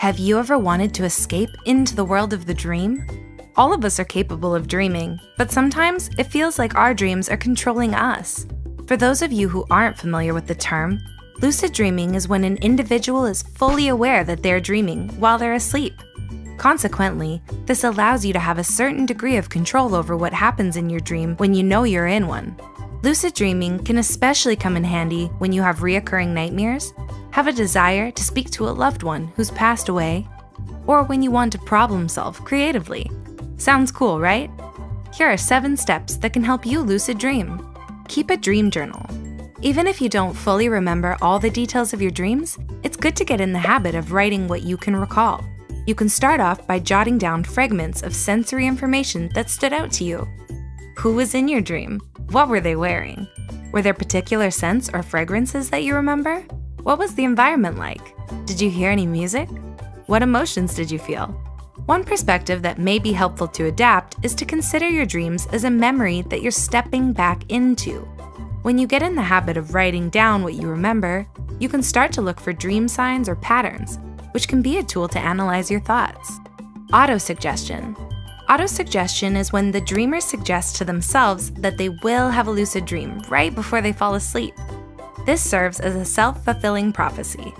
Have you ever wanted to escape into the world of the dream? All of us are capable of dreaming, but sometimes it feels like our dreams are controlling us. For those of you who aren't familiar with the term, lucid dreaming is when an individual is fully aware that they're dreaming while they're asleep. Consequently, this allows you to have a certain degree of control over what happens in your dream when you know you're in one. Lucid dreaming can especially come in handy when you have reoccurring nightmares, have a desire to speak to a loved one who's passed away, or when you want to problem solve creatively. Sounds cool, right? Here are 7 steps that can help you lucid dream. Keep a dream journal. Even if you don't fully remember all the details of your dreams, it's good to get in the habit of writing what you can recall. You can start off by jotting down fragments of sensory information that stood out to you. Who was in your dream? What were they wearing? Were there particular scents or fragrances that you remember? What was the environment like? Did you hear any music? What emotions did you feel? One perspective that may be helpful to adapt is to consider your dreams as a memory that you're stepping back into. When you get in the habit of writing down what you remember, you can start to look for dream signs or patterns, which can be a tool to analyze your thoughts. Autosuggestion. Autosuggestion is when the dreamer suggests to themselves that they will have a lucid dream right before they fall asleep. This serves as a self-fulfilling prophecy.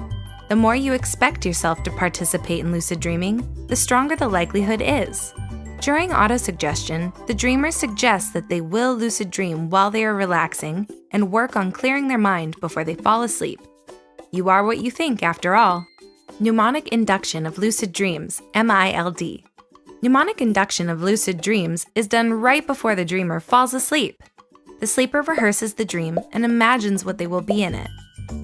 The more you expect yourself to participate in lucid dreaming, the stronger the likelihood is. During autosuggestion, the dreamer suggests that they will lucid dream while they are relaxing and work on clearing their mind before they fall asleep. You are what you think, after all. Mnemonic induction of lucid dreams, MILD. Mnemonic induction of lucid dreams is done right before the dreamer falls asleep. The sleeper rehearses the dream and imagines what they will be in it.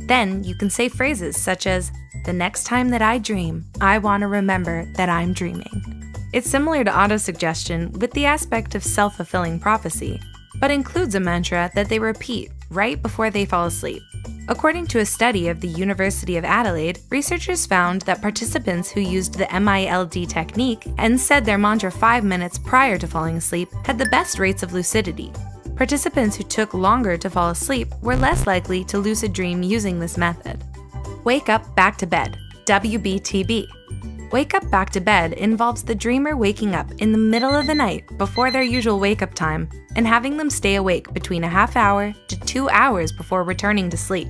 Then you can say phrases such as, "The next time that I dream, I want to remember that I'm dreaming." It's similar to autosuggestion with the aspect of self-fulfilling prophecy, but includes a mantra that they repeat right before they fall asleep. According to a study of the University of Adelaide, researchers found that participants who used the MILD technique and said their mantra 5 minutes prior to falling asleep had the best rates of lucidity. Participants who took longer to fall asleep were less likely to lucid dream using this method. Wake up back to bed, WBTB. Wake up back to bed involves the dreamer waking up in the middle of the night before their usual wake-up time and having them stay awake between a half hour to 2 hours before returning to sleep.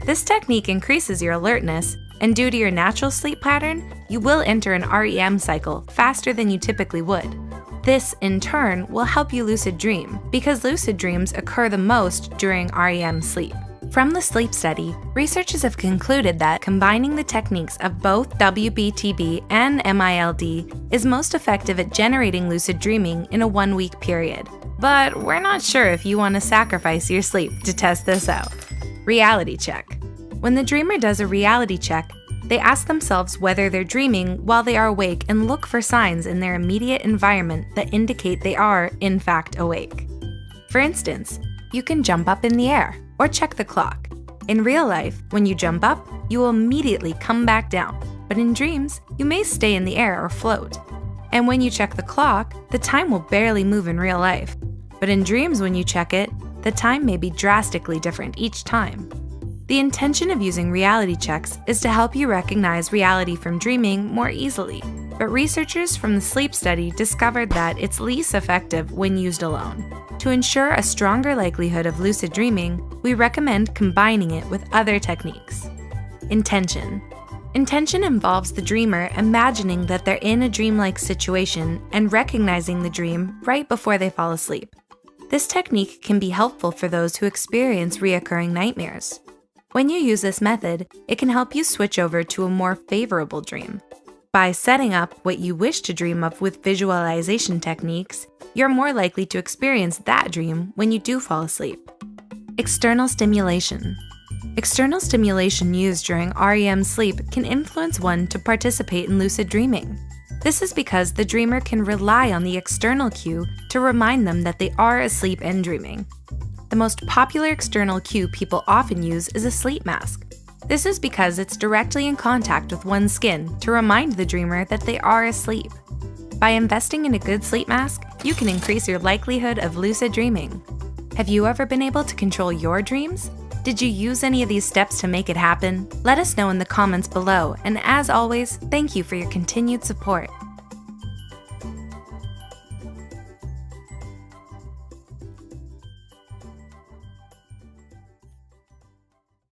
This technique increases your alertness, and due to your natural sleep pattern, you will enter an REM cycle faster than you typically would. This, in turn, will help you lucid dream, because lucid dreams occur the most during REM sleep. From the sleep study, researchers have concluded that combining the techniques of both WBTB and MILD is most effective at generating lucid dreaming in a 1-week period. But we're not sure if you want to sacrifice your sleep to test this out. Reality check. When the dreamer does a reality check, they ask themselves whether they're dreaming while they are awake and look for signs in their immediate environment that indicate they are, in fact, awake. For instance, you can jump up in the air or check the clock. In real life, when you jump up, you will immediately come back down, but in dreams, you may stay in the air or float. And when you check the clock, the time will barely move in real life. But in dreams, when you check it, the time may be drastically different each time. The intention of using reality checks is to help you recognize reality from dreaming more easily, but researchers from the sleep study discovered that it's least effective when used alone. To ensure a stronger likelihood of lucid dreaming, we recommend combining it with other techniques. Intention. Intention involves the dreamer imagining that they're in a dreamlike situation and recognizing the dream right before they fall asleep. This technique can be helpful for those who experience reoccurring nightmares. When you use this method, it can help you switch over to a more favorable dream. By setting up what you wish to dream of with visualization techniques, you're more likely to experience that dream when you do fall asleep. External stimulation. External stimulation used during REM sleep can influence one to participate in lucid dreaming. This is because the dreamer can rely on the external cue to remind them that they are asleep and dreaming. The most popular external cue people often use is a sleep mask. This is because it's directly in contact with one's skin to remind the dreamer that they are asleep. By investing in a good sleep mask, you can increase your likelihood of lucid dreaming. Have you ever been able to control your dreams? Did you use any of these steps to make it happen? Let us know in the comments below, and as always, thank you for your continued support.